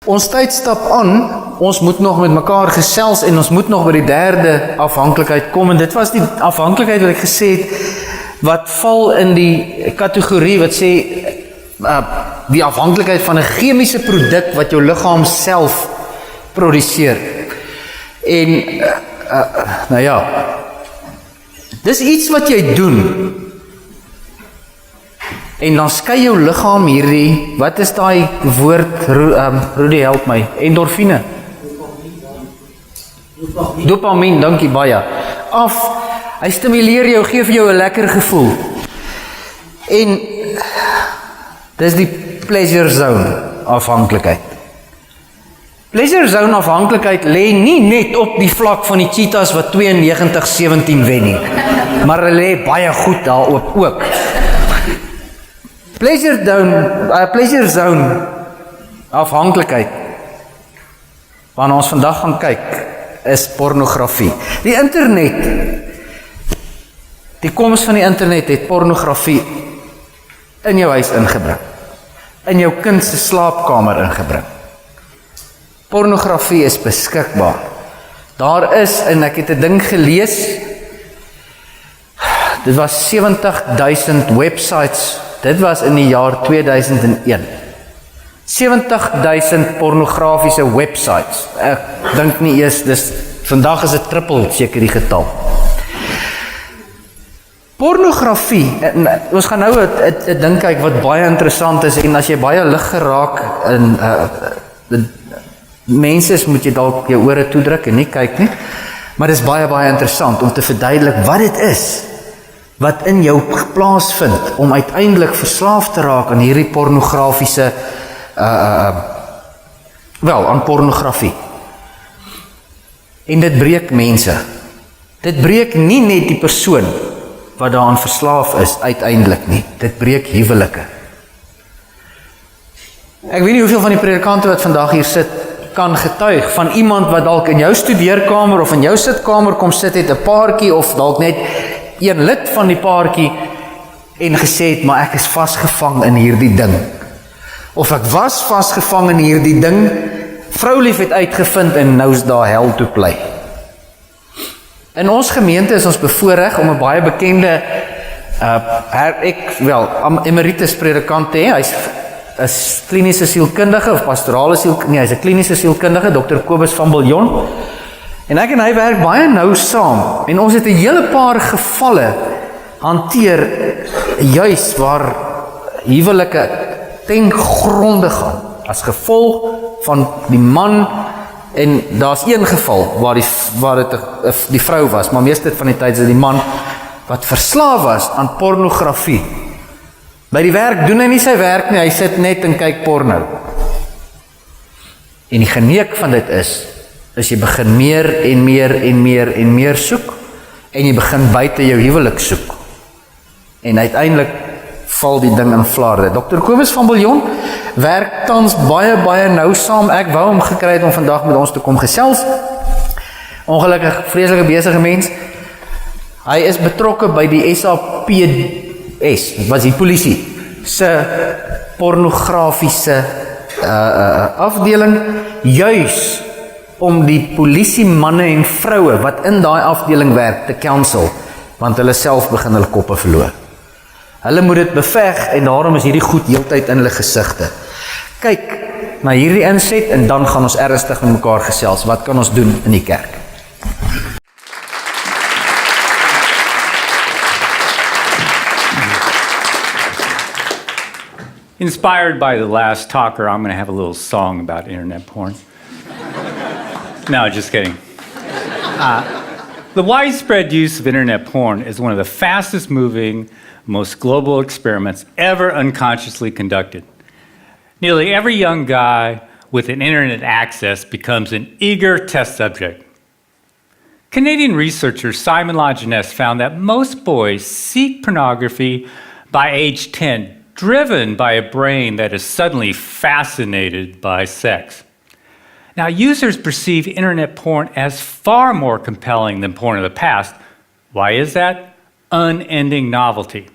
Ons tyd stap aan, ons moet nog met mekaar gesels en ons moet nog by die derde afhanklikheid kom, en dit was die afhanklikheid wat ek gesê het, wat val in die kategorie wat sê, die afhanklikheid van 'n chemiese produk wat jou liggaam self produseer. En, nou ja, dis iets wat jy doen, en dan skei jou liggaam hierdie, wat is daai woord, Rudy help my, endorfine? Dopamien, dankie baie. Hy stimuleer jou, gee vir jou 'n lekker gevoel. En dis die pleasure zone afhanklikheid. Pleasure zone afhanklikheid lê nie net op die vlak van die cheetahs wat 92-17 wen nie, maar hulle lê baie goed daarop ook. Pleasure zone afhanklikheid, waarna ons vandag gaan kyk, is pornografie. Die internet, die koms van die internet het pornografie in jou huis ingebring, in jou kind se slaapkamer ingebring. Pornografie is beskikbaar. Daar is, en ek het 'n ding gelees, dit was 70,000 websites, dit was in die jaar 2001. 70,000 pornografiese websites. Ek dink nie eers, vandag is dit triple seker die getal. Pornografie, ons gaan nou 'n ding kyk wat baie interessant is, en as jy baie lig geraak in mense moet jy dalk jou ore toedruk en nie kyk nie, maar dit is baie baie interessant om te verduidelik wat dit is wat in jou plaasvind om uiteindelik verslaaf te raak aan hierdie pornografiese aan pornografie. En dit breek mense. Dit breek nie net die persoon wat daaraan verslaaf is uiteindelik nie. Dit breek huwelike. Ek weet nie hoeveel van die predikante wat vandag hier sit kan getuig van iemand wat dalk in jou studeerkamer of in jou sitkamer kom sit het 'n paartjie of dalk net een lid van die paartjie en gesê het, maar ek is vasgevang in hierdie ding. Of ek was vasgevang in hierdie ding, vroulief het uitgevind en nou is daar hel toe play. In ons gemeente is ons bevoorreg om 'n baie bekende emeritus predikant te hê. Hy's 'n kliniese sielkundige of pastorale sielkundige, hy's 'n kliniese sielkundige, Dr. Kobus van Biljon. En ek en hy werk baie nou saam, en ons het 'n hele paar gevalle hanteer, juis waar huwelike ten gronde gaan, as gevolg van die man, en daar's een geval waar dit die vrou was, maar meeste van die tyd is dit die man wat verslaaf was aan pornografie. By die werk doen hy nie sy werk nie, hy sit net en kyk porno. En die geneek van dit is jy begin meer en meer en meer en meer soek, en jy begin buite jou huwelik soek. En uiteindelik val die ding in vlaarde. Dr. Kobus van Biljon werk tans baie, baie nou saam. Ek wou hom gekry het om vandag met ons te kom gesels. Ongelukkig, vreeslike besige mens. Hy is betrokke by die SAPS, wat is die polisie, se pornografiese afdeling, juis om die polisiemanne en vroue wat in daai afdeling werk te counsel, want hulle self begin hulle koppe verloor. Hulle moet dit beveg, en daarom is hierdie goed heeltyd in hulle gesigte. Kyk na hierdie inset, en dan gaan ons ernstig met mekaar gesels. Wat kan ons doen in die kerk? Inspired by the last talker, I'm going to have a little song about internet porn. No, just kidding. The widespread use of internet porn is one of the fastest moving, most global experiments ever unconsciously conducted. Nearly every young guy with an internet access becomes an eager test subject. Canadian researcher Simon Lajeunesse found that most boys seek pornography by age 10, driven by a brain that is suddenly fascinated by sex. Now, users perceive internet porn as far more compelling than porn of the past. Why is that? Unending novelty.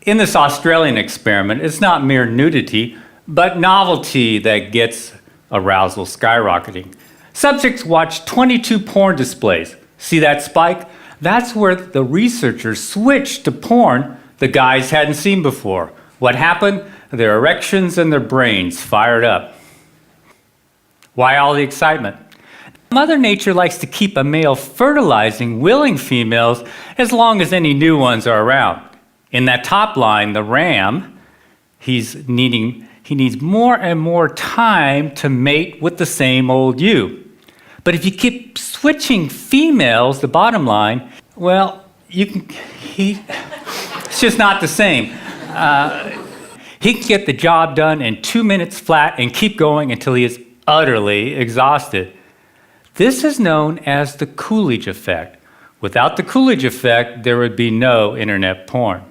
In this Australian experiment, it's not mere nudity, but novelty that gets arousal skyrocketing. Subjects watched 22 porn displays. See that spike? That's where the researchers switched to porn the guys hadn't seen before. What happened? Their erections and their brains fired up. Why all the excitement? Mother Nature likes to keep a male fertilizing willing females as long as any new ones are around. In that top line, the ram, he needs more and more time to mate with the same old ewe. But if you keep switching females, the bottom line, well, it's just not the same. He can get the job done in 2 minutes flat and keep going until he is utterly exhausted. This is known as the Coolidge effect. Without the Coolidge effect, there would be no internet porn.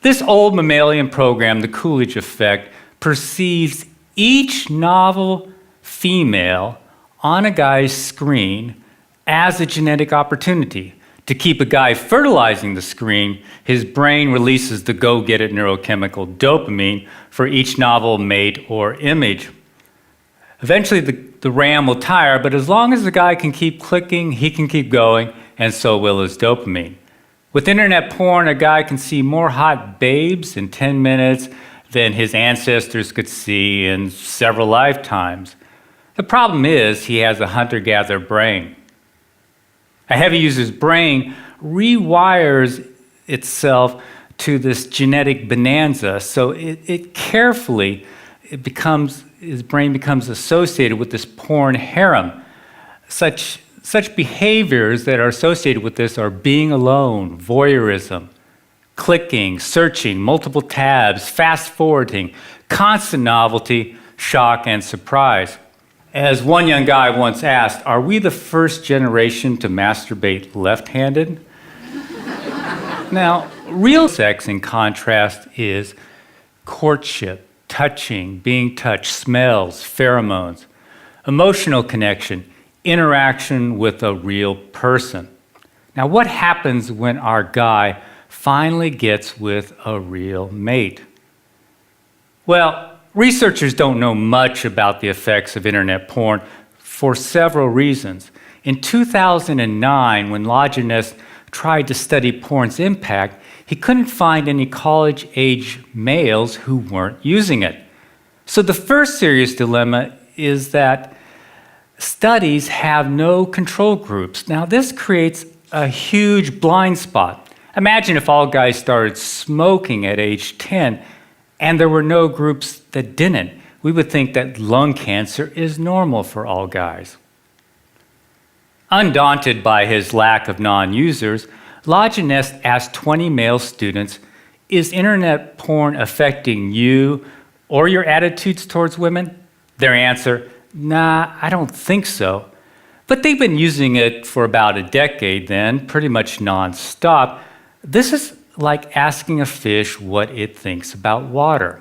This old mammalian program, the Coolidge effect, perceives each novel female on a guy's screen as a genetic opportunity. To keep a guy fertilizing the screen, his brain releases the go-get-it neurochemical dopamine for each novel mate or image. Eventually, the ram will tire, but as long as the guy can keep clicking, he can keep going, and so will his dopamine. With internet porn, a guy can see more hot babes in 10 minutes than his ancestors could see in several lifetimes. The problem is he has a hunter-gatherer brain. A heavy user's brain rewires itself to this genetic bonanza, so his brain becomes associated with this porn harem. Such behaviors that are associated with this are being alone, voyeurism, clicking, searching, multiple tabs, fast-forwarding, constant novelty, shock, and surprise. As one young guy once asked, are we the first generation to masturbate left-handed? Now, real sex, in contrast, is courtship, touching, being touched, smells, pheromones, emotional connection, interaction with a real person. Now, what happens when our guy finally gets with a real mate? Well, researchers don't know much about the effects of internet porn for several reasons. In 2009, when Lajeunesse tried to study porn's impact, he couldn't find any college-age males who weren't using it. So the first serious dilemma is that studies have no control groups. Now, this creates a huge blind spot. Imagine if all guys started smoking at age 10 and there were no groups that didn't. We would think that lung cancer is normal for all guys. Undaunted by his lack of non-users, Lajeunesse asked 20 male students, is internet porn affecting you or your attitudes towards women? Their answer, nah, I don't think so. But they've been using it for about a decade then, pretty much nonstop. This is like asking a fish what it thinks about water.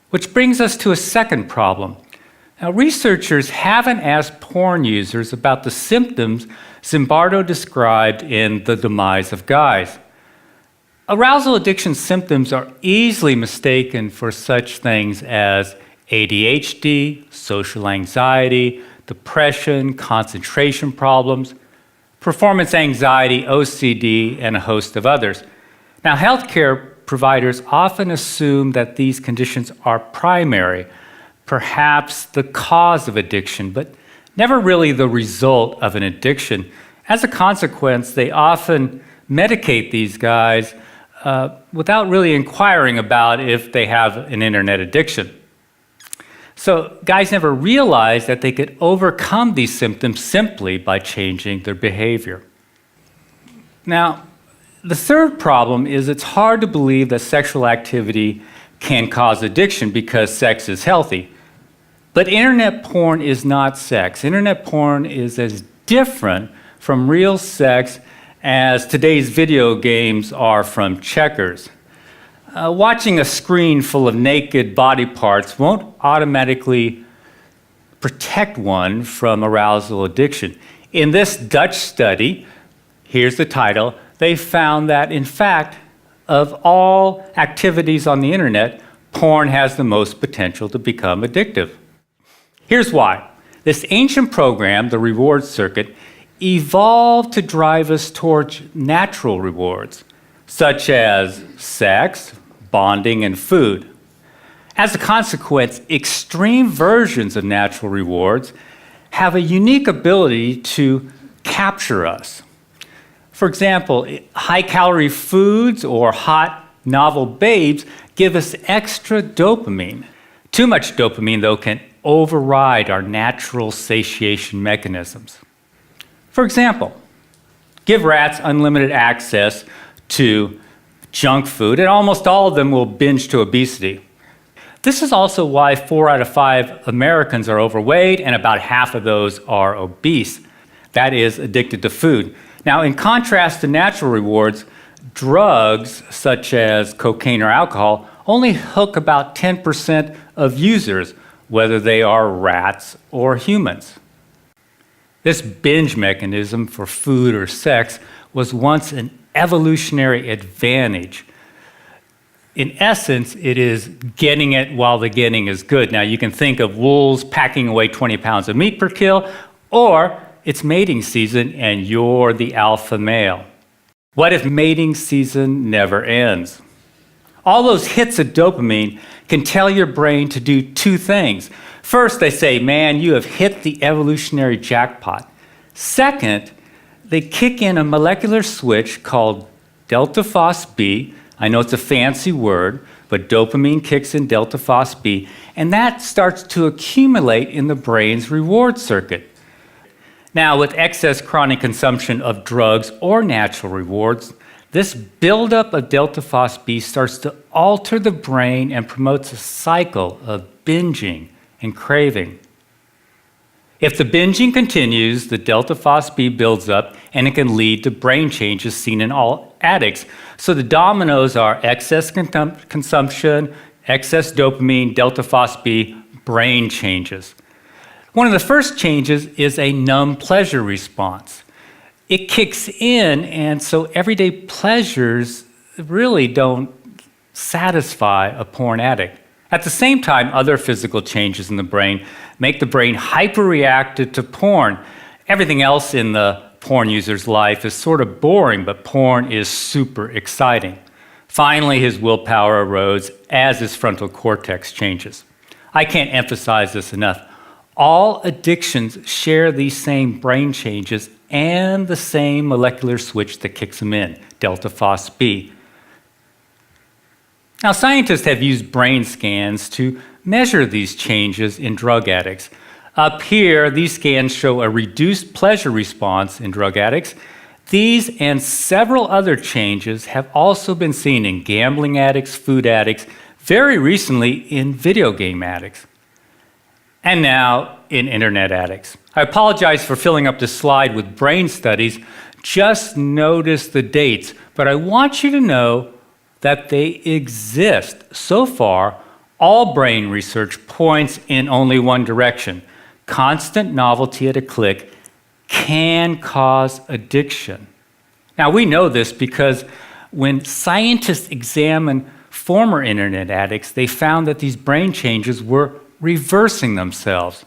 Which brings us to a second problem. Now, researchers haven't asked porn users about the symptoms Zimbardo described in The Demise of Guys. Arousal addiction symptoms are easily mistaken for such things as ADHD, social anxiety, depression, concentration problems, performance anxiety, OCD, and a host of others. Now, healthcare providers often assume that these conditions are primary, perhaps the cause of addiction, but never really the result of an addiction. As a consequence, they often medicate these guys without really inquiring about if they have an internet addiction. So guys never realized that they could overcome these symptoms simply by changing their behavior. Now, the third problem is it's hard to believe that sexual activity can cause addiction because sex is healthy. But internet porn is not sex. Internet porn is as different from real sex as today's video games are from checkers. Watching a screen full of naked body parts won't automatically protect one from arousal addiction. In this Dutch study, here's the title, they found that, in fact, of all activities on the internet, porn has the most potential to become addictive. Here's why. This ancient program, the reward circuit, evolved to drive us towards natural rewards, such as sex, bonding, and food. As a consequence, extreme versions of natural rewards have a unique ability to capture us. For example, high-calorie foods or hot, novel babes give us extra dopamine. Too much dopamine, though, can override our natural satiation mechanisms. For example, give rats unlimited access to junk food, and almost all of them will binge to obesity. This is also why 4 out of 5 Americans are overweight and about half of those are obese. That is, addicted to food. Now, in contrast to natural rewards, drugs such as cocaine or alcohol only hook about 10% of users, whether they are rats or humans. This binge mechanism for food or sex was once an evolutionary advantage. In essence, it is getting it while the getting is good. Now, you can think of wolves packing away 20 pounds of meat per kill, or it's mating season and you're the alpha male. What if mating season never ends? All those hits of dopamine can tell your brain to do 2 things. First, they say, man, you have hit the evolutionary jackpot. Second, they kick in a molecular switch called delta phos-B. I know it's a fancy word, but dopamine kicks in delta phos-B, and that starts to accumulate in the brain's reward circuit. Now, with excess chronic consumption of drugs or natural rewards, this buildup of delta phos-B starts to alter the brain and promotes a cycle of binging and craving. If the binging continues, the delta phos-B builds up and it can lead to brain changes seen in all addicts. So the dominoes are excess consumption, excess dopamine, delta phos-B, brain changes. One of the first changes is a numb pleasure response. It kicks in, and so everyday pleasures really don't satisfy a porn addict. At the same time, other physical changes in the brain make the brain hyperreactive to porn. Everything else in the porn user's life is sort of boring, but porn is super exciting. Finally, his willpower erodes as his frontal cortex changes. I can't emphasize this enough. All addictions share these same brain changes and the same molecular switch that kicks them in, delta phos-B. Now, scientists have used brain scans to measure these changes in drug addicts. Up here, these scans show a reduced pleasure response in drug addicts. These and several other changes have also been seen in gambling addicts, food addicts, very recently in video game addicts, and now in internet addicts. I apologize for filling up the slide with brain studies. Just notice the dates, but I want you to know that they exist. So far, all brain research points in only one direction. Constant novelty at a click can cause addiction. Now, we know this because when scientists examined former internet addicts, they found that these brain changes were reversing themselves.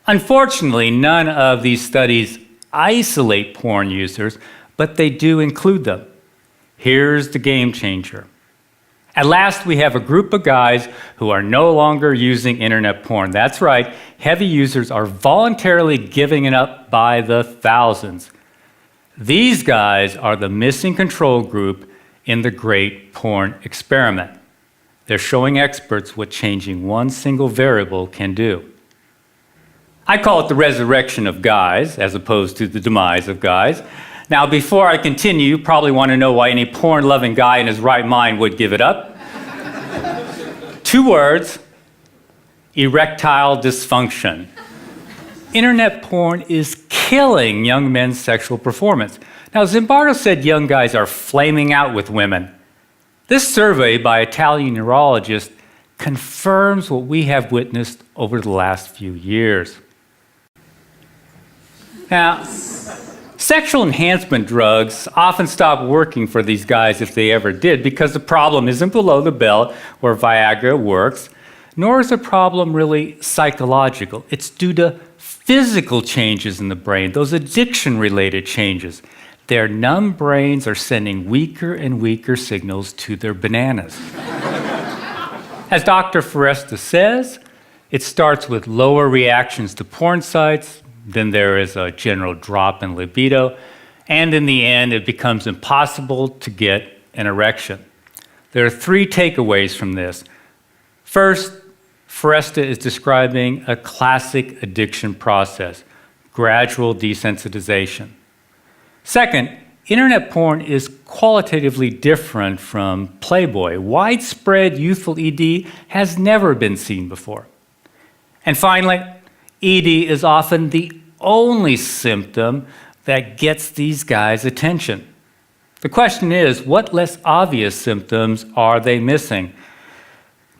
Unfortunately, none of these studies isolate porn users, but they do include them. Here's the game changer. At last, we have a group of guys who are no longer using internet porn. That's right, heavy users are voluntarily giving it up by the thousands. These guys are the missing control group in the great porn experiment. They're showing experts what changing one single variable can do. I call it the resurrection of guys, as opposed to the demise of guys. Now, before I continue, you probably want to know why any porn-loving guy in his right mind would give it up. 2 words: erectile dysfunction. Internet porn is killing young men's sexual performance. Now, Zimbardo said young guys are flaming out with women. This survey by Italian neurologists confirms what we have witnessed over the last few years. Now, Sexual enhancement drugs often stop working for these guys if they ever did, because the problem isn't below the belt where Viagra works, nor is the problem really psychological. It's due to physical changes in the brain, those addiction-related changes. Their numb brains are sending weaker and weaker signals to their bananas. As Dr. Foresta says, it starts with lower reactions to porn sites, then there is a general drop in libido, and in the end, it becomes impossible to get an erection. There are 3 takeaways from this. First, Foresta is describing a classic addiction process, gradual desensitization. Second, internet porn is qualitatively different from Playboy. Widespread youthful ED has never been seen before. And finally, ED is often the only symptom that gets these guys' attention. The question is, what less obvious symptoms are they missing?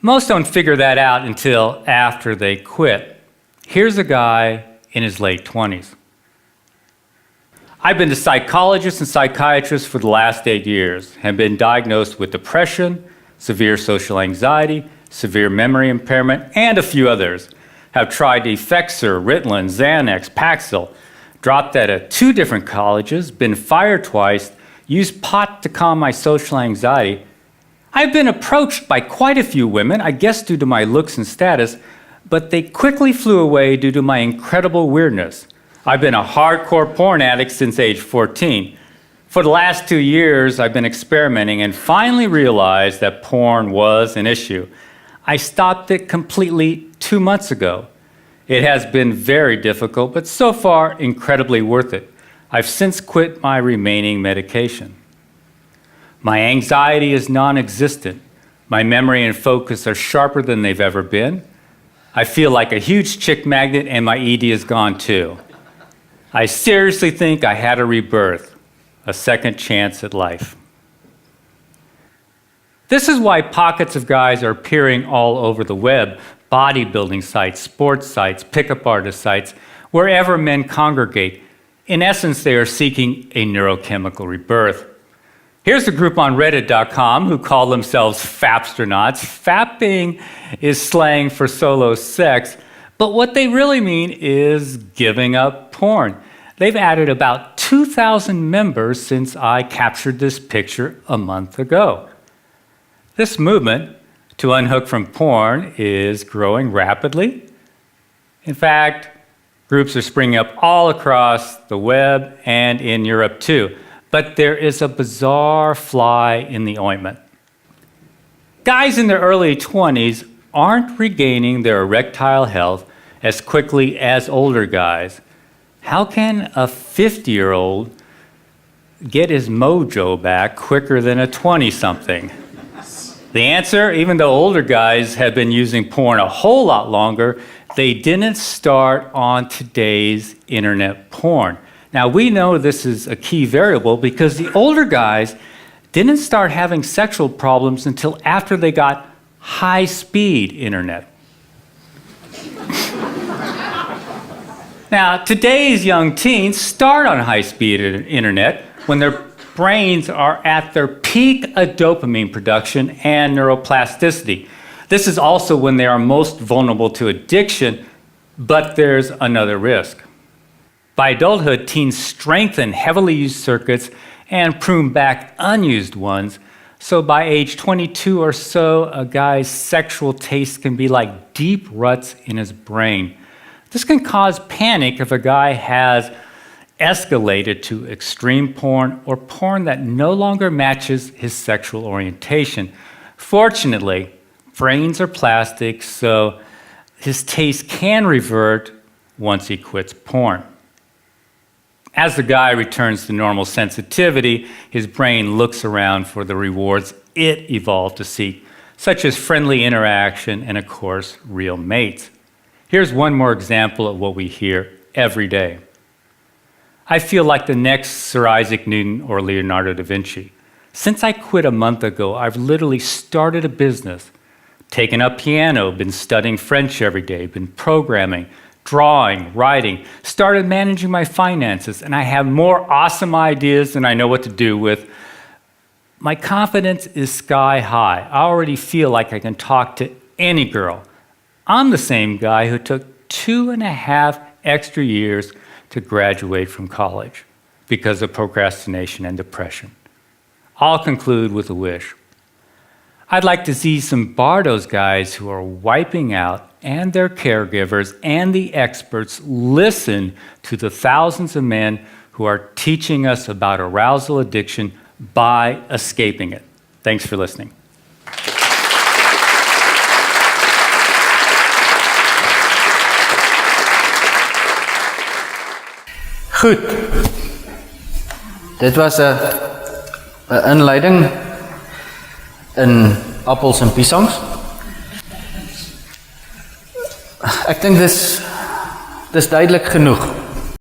Most don't figure that out until after they quit. Here's a guy in his late 20s. I've been to psychologists and psychiatrists for the last 8 years, have been diagnosed with depression, severe social anxiety, severe memory impairment, and a few others. Have tried Effexor, Ritalin, Xanax, Paxil, dropped out of 2 different colleges, been fired twice, used pot to calm my social anxiety. I've been approached by quite a few women, I guess due to my looks and status, but they quickly flew away due to my incredible weirdness. I've been a hardcore porn addict since age 14. For the last 2 years, I've been experimenting and finally realized that porn was an issue. I stopped it completely 2 months ago. It has been very difficult, but so far incredibly worth it. I've since quit my remaining medication. My anxiety is non-existent. My memory and focus are sharper than they've ever been. I feel like a huge chick magnet and my ED is gone too. I seriously think I had a rebirth, a second chance at life. This is why pockets of guys are appearing all over the web, bodybuilding sites, sports sites, pickup artist sites, wherever men congregate. In essence, they are seeking a neurochemical rebirth. Here's a group on Reddit.com who call themselves Fapsternauts. Fapping is slang for solo sex, but what they really mean is giving up porn. They've added about 2,000 members since I captured this picture a month ago. This movement to unhook from porn is growing rapidly. In fact, groups are springing up all across the web and in Europe too. But there is a bizarre fly in the ointment. Guys in their early 20s aren't regaining their erectile health as quickly as older guys. How can a 50-year-old get his mojo back quicker than a 20-something? The answer, even though older guys have been using porn a whole lot longer, they didn't start on today's internet porn. Now, we know this is a key variable because the older guys didn't start having sexual problems until after they got high-speed internet. Now, today's young teens start on high-speed internet when their brains are at their peak of dopamine production and neuroplasticity. This is also when they are most vulnerable to addiction, but there's another risk. By adulthood, teens strengthen heavily used circuits and prune back unused ones, so by age 22 or so, a guy's sexual taste can be like deep ruts in his brain. This can cause panic if a guy has escalated to extreme porn or porn that no longer matches his sexual orientation. Fortunately, brains are plastic, so his taste can revert once he quits porn. As the guy returns to normal sensitivity, his brain looks around for the rewards it evolved to seek, such as friendly interaction and, of course, real mates. Here's one more example of what we hear every day. I feel like the next Sir Isaac Newton or Leonardo da Vinci. Since I quit a month ago, I've literally started a business, taken up piano, been studying French every day, been programming, drawing, writing, started managing my finances, and I have more awesome ideas than I know what to do with. My confidence is sky high. I already feel like I can talk to any girl. I'm the same guy who took 2.5 extra years to graduate from college because of procrastination and depression. I'll conclude with a wish. I'd like to see some Bardo's guys who are wiping out and their caregivers and the experts listen to the thousands of men who are teaching us about arousal addiction by escaping it. Thanks for listening. Goed. Dit was 'n inleiding in appels en piesangs. Ek dink dis duidelik genoeg